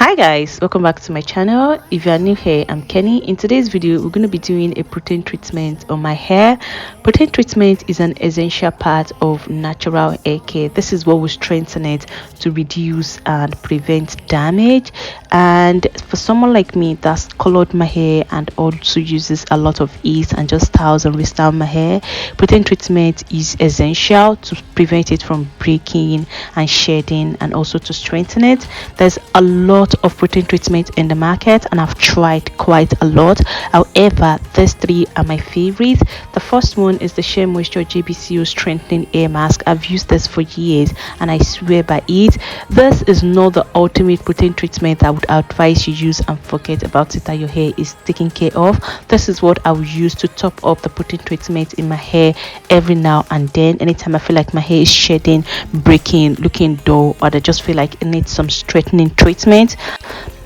Hi guys, welcome back to my channel. If you are new here, I'm Kenny. In today's video we're going to be doing a protein treatment on my hair. Protein treatment is an essential part of natural hair care. This is what will strengthen it to reduce and prevent damage. And for someone like me that's colored my hair and also uses a lot of heat and just styles and restyle my hair, protein treatment is essential to prevent it from breaking and shedding, and also to strengthen it. There's a lot of protein treatment in the market and I've tried quite a lot. However, these three are my favorites. The first one is the Shea Moisture JBCO Strengthening Hair Mask. I've used this for years and I swear by it. This is not the ultimate protein treatment I would advise you use and forget about it that your hair is taken care of. This is what I will use to top up the protein treatment in my hair every now and then. Anytime I feel like my hair is shedding, breaking, looking dull, or I just feel like it needs some straightening treatment.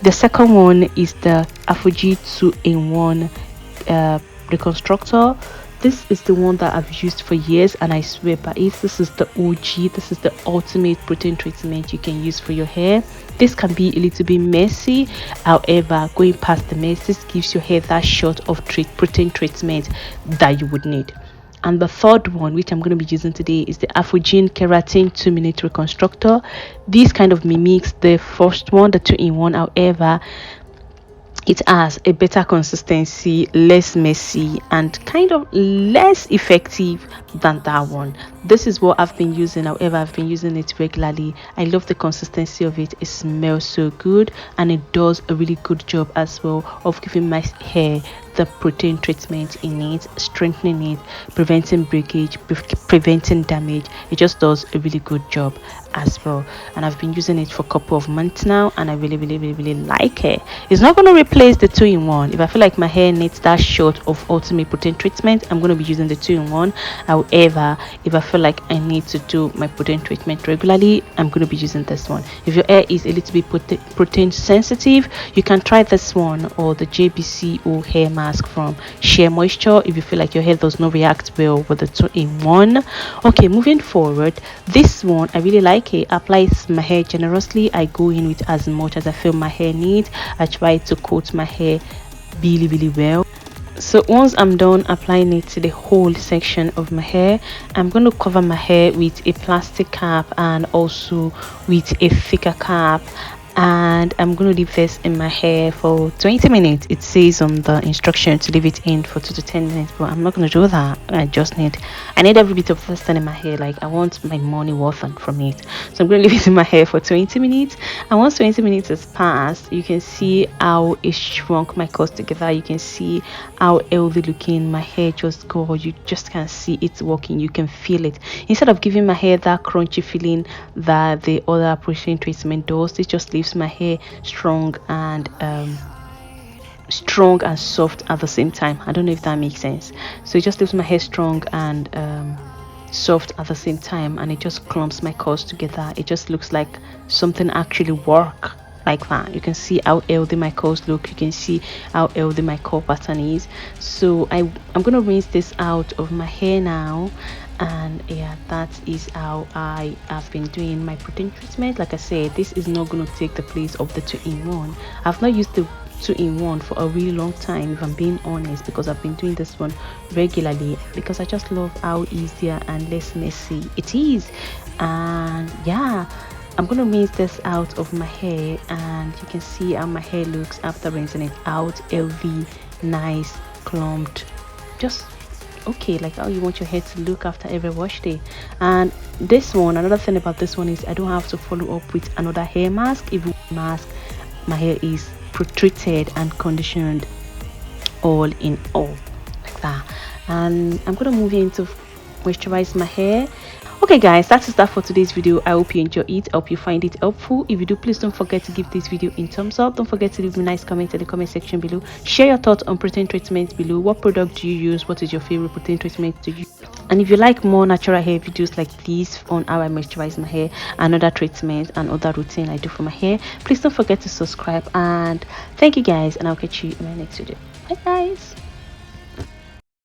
The second one is the Afuji 2-in-1 reconstructor. This is the one that I've used for years and I swear by it. This is the OG. This is the ultimate protein treatment you can use for your hair. This can be a little bit messy, however going past the mess gives your hair that shot of protein treatment that you would need. And the third one, which I'm going to be using today, is the Afugene Keratin 2-minute reconstructor. This kind of mimics the first one, the 2-in-1. However, it has a better consistency, less messy, and kind of less effective than that one. This is what I've been using. However, I've been using it regularly. I love the consistency of it. It smells so good and it does a really good job as well of giving my hair the protein treatment in it, strengthening it, preventing breakage, preventing damage. It just does a really good job as well, and I've been using it for a couple of months now and I really like it. It's not going to replace the 2-in-1. If I feel like my hair needs that shot of ultimate protein treatment, I'm going to be using the 2-in-1. However, if I feel like I need to do my protein treatment regularly, I'm going to be using this one. If your hair is a little bit protein sensitive, you can try this one or the JBCO hair mask from Shea Moisture if you feel like your hair does not react well with the 2-in-1. Okay, moving forward, this one I really like. I apply my hair generously. I go in with as much as I feel my hair needs. I try to coat my hair really well. So once I'm done applying it to the whole section of my hair, I'm going to cover my hair with a plastic cap and also with a thicker cap, and I'm going to leave this in my hair for 20 minutes. It says on the instruction to leave it in for 2 to 10 minutes, but I'm not going to do that. I need every bit of this in my hair. Like, I want my money worth from it, so I'm going to leave it in my hair for 20 minutes. And once 20 minutes has passed, you can see how it shrunk my curls together. You can see how healthy looking my hair just got. You just can see it working. You can feel it. Instead of giving my hair that crunchy feeling that the other protein treatment does, it just leaves my hair strong and soft at the same time. I don't know if that makes sense. So it just leaves my hair strong and soft at the same time, and it just clumps my curls together. It just looks like something actually work like that. You can see how healthy my curls look. You can see how healthy my curl pattern is. So I'm gonna rinse this out of my hair now, and yeah, that is how I have been doing my protein treatment. Like I said, this is not going to take the place of the 2-in-1. I've not used the 2-in-1 for a really long time, if I'm being honest, because I've been doing this one regularly because I just love how easier and less messy it is. And yeah, I'm gonna rinse this out of my hair, and you can see how my hair looks after rinsing it out. Healthy, nice, clumped, just okay, like how you want your hair to look after every wash day. And this one, another thing about this one is I don't have to follow up with another hair mask. If mask, my hair is treated and conditioned all in all, like that. And I'm gonna move into moisturize my hair. Okay guys, that is that for today's video. I hope you enjoy it. I hope you find it helpful. If you do, please don't forget to give this video a thumbs up. Don't forget to leave me a nice comment in the comment section below. Share your thoughts on protein treatment below. What product do you use? What is your favorite protein treatment to use? And if you like more natural hair videos like these on how I moisturize my hair and other treatments and other routine I do for my hair, please don't forget to subscribe. And thank you guys, and I'll catch you in my next video. Bye guys.